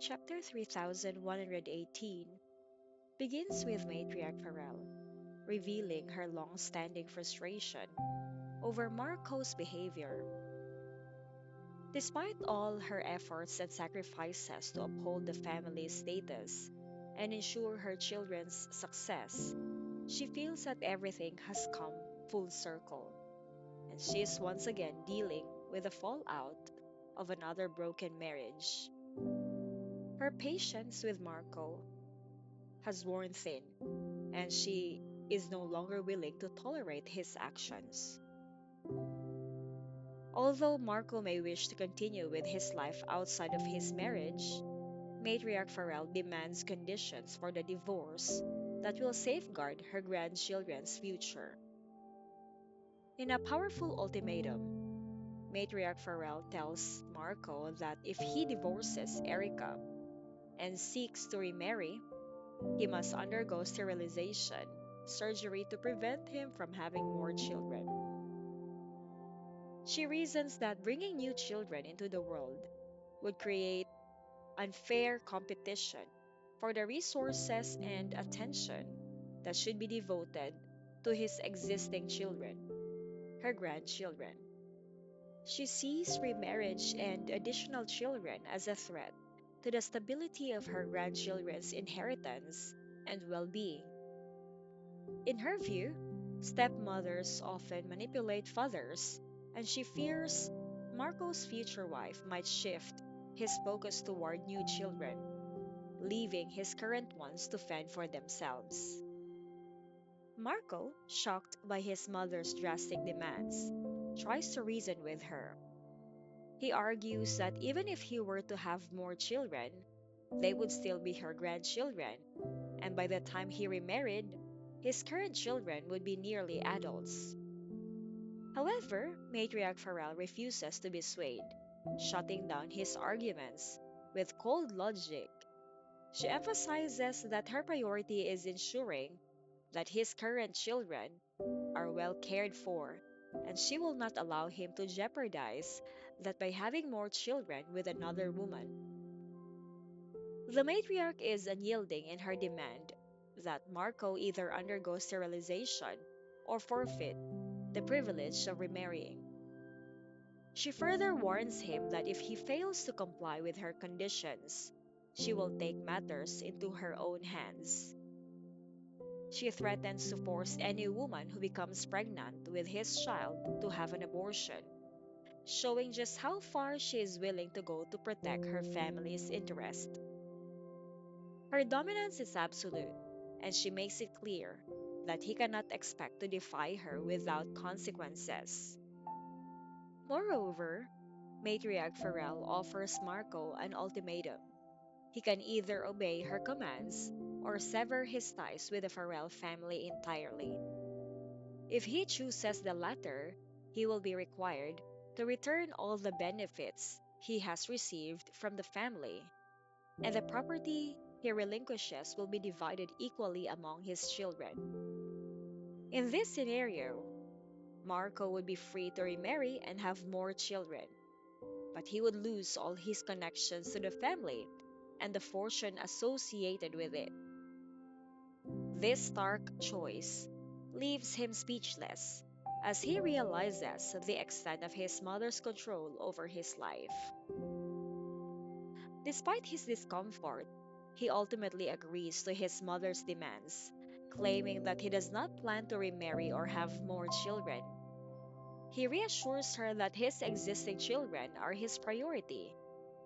Chapter 3118 begins with Matriarch Farrell revealing her long standing frustration over Marco's behavior. Despite all her efforts and sacrifices to uphold the family's status and ensure her children's success, she feels that everything has come full circle, and she is once again dealing with the fallout of another broken marriage. Her patience with Marco has worn thin, and she is no longer willing to tolerate his actions. Although Marco may wish to continue with his life outside of his marriage, Matriarch Farrell demands conditions for the divorce that will safeguard her grandchildren's future. In a powerful ultimatum, Matriarch Farrell tells Marco that if he divorces Erica and seeks to remarry, he must undergo sterilization surgery to prevent him from having more children. She reasons that bringing new children into the world would create unfair competition for the resources and attention that should be devoted to his existing children, her grandchildren. She sees remarriage and additional children as a threat to the stability of her grandchildren's inheritance and well being. In her view, stepmothers often manipulate fathers, and she fears Marco's future wife might shift his focus toward new children, leaving his current ones to fend for themselves. Marco, shocked by his mother's drastic demands, tries to reason with her. He argues that even if he were to have more children, they would still be her grandchildren, and by the time he remarried, his current children would be nearly adults. However, Matriarch Farrell refuses to be swayed, shutting down his arguments with cold logic. She emphasizes that her priority is ensuring that his current children are well cared for, and she will not allow him to jeopardize that by having more children with another woman. The matriarch is unyielding in her demand that Marco either undergo sterilization or forfeit the privilege of remarrying. She further warns him that if he fails to comply with her conditions, she will take matters into her own hands. She threatens to force any woman who becomes pregnant with his child to have an abortion, showing just how far she is willing to go to protect her family's interest. Her dominance is absolute, and she makes it clear that he cannot expect to defy her without consequences. Moreover, Matriarch Farrell offers Marco an ultimatum. He can either obey her commands or sever his ties with the Farrell family entirely. If he chooses the latter, he will be required to return all the benefits he has received from the family, and the property he relinquishes will be divided equally among his children. In this scenario, Marco would be free to remarry and have more children, but he would lose all his connections to the family and the fortune associated with it. This stark choice leaves him speechless as he realizes the extent of his mother's control over his life. Despite his discomfort, he ultimately agrees to his mother's demands, claiming that he does not plan to remarry or have more children. He reassures her that his existing children are his priority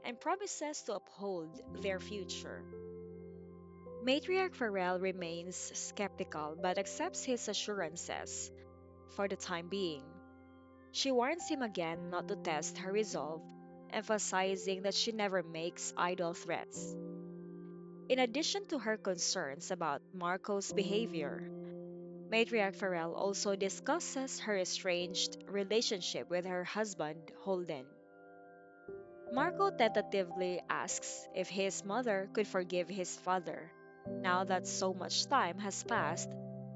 and promises to uphold their future. Matriarch Farrell remains skeptical but accepts his assurances for the time being. She warns him again not to test her resolve, emphasizing that she never makes idle threats. In addition to her concerns about Marco's behavior, Matriarch Farrell also discusses her estranged relationship with her husband, Holden. Marco tentatively asks if his mother could forgive his father, now that so much time has passed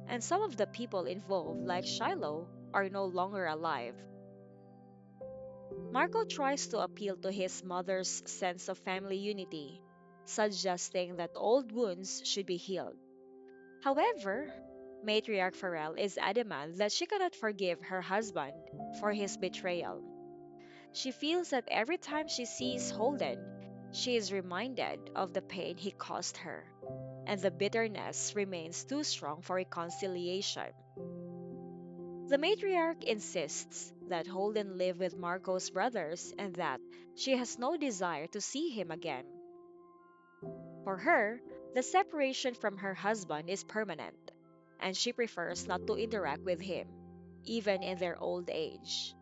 and some of the people involved, like Shiloh, are no longer alive. Marco tries to appeal to his mother's sense of family unity, suggesting that old wounds should be healed. However, Matriarch Farrell is adamant that she cannot forgive her husband for his betrayal. She feels that every time she sees Holden, she is reminded of the pain he caused her, and the bitterness remains too strong for reconciliation. The matriarch insists that Holden live with Marco's brothers and that she has no desire to see him again. For her, the separation from her husband is permanent, and she prefers not to interact with him, even in their old age.